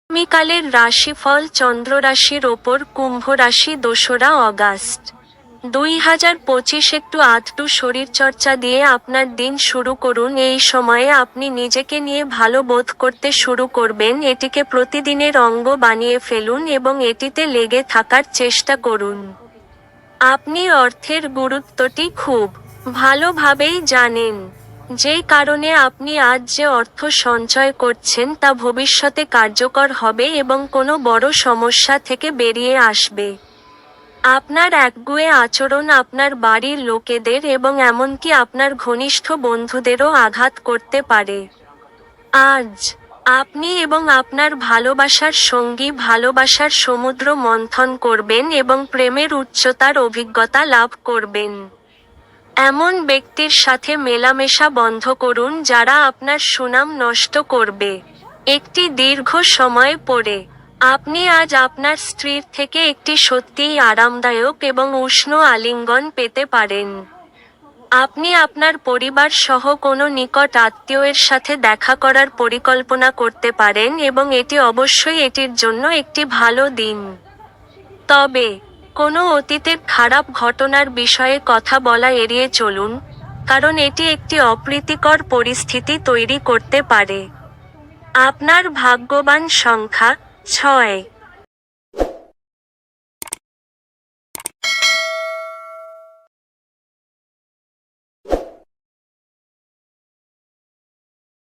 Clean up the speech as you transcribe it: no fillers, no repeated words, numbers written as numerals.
আগামীকালের রাশিফল চন্দ্র রাশির ওপর কুম্ভ রাশি ২রা অগাস্ট ২০২৫। একটু আধটু শরীরচর্চা দিয়ে আপনার দিন শুরু করুন। এই সময়ে আপনি নিজেকে নিয়ে ভালো বোধ করতে শুরু করবেন। এটিকে প্রতিদিনের অঙ্গ বানিয়ে ফেলুন এবং এটিতে লেগে থাকার চেষ্টা করুন। আপনি অর্থের গুরুত্বটি খুব ভালোভাবেই জানেন, যেই কারণে আপনি আজ যে অর্থ সঞ্চয় করছেন তা ভবিষ্যতে কার্যকর হবে এবং কোনো বড় সমস্যা থেকে বেরিয়ে আসবে। আপনার একগুঁয়ে আচরণ আপনার বাড়ির লোকেদের এবং এমনকি আপনার ঘনিষ্ঠ বন্ধুদেরও আঘাত করতে পারে। আজ আপনি এবং আপনার ভালোবাসার সঙ্গী ভালোবাসার সমুদ্র মন্থন করবেন এবং প্রেমের উচ্চতার অভিজ্ঞতা লাভ করবেন। এমন ব্যক্তির সাথে মেলামেশা বন্ধ করুন যারা আপনার সুনাম নষ্ট করবে। একটি দীর্ঘ সময় পরে আপনি আজ আপনার স্ত্রীর থেকে একটি সত্যিই আরামদায়ক এবং উষ্ণ আলিঙ্গন পেতে পারেন। আপনি আপনার পরিবার সহ কোনো নিকট আত্মীয়ের সাথে দেখা করার পরিকল্পনা করতে পারেন এবং এটি অবশ্যই এটির জন্য একটি ভালো দিন। তবে কোনো অতীতের খারাপ ঘটনার বিষয়ে কথা বলা এড়িয়ে চলুন, কারণ এটি একটি অপ্রীতিকর পরিস্থিতি তৈরি করতে পারে। আপনার ভাগ্যবান সংখ্যা ৬।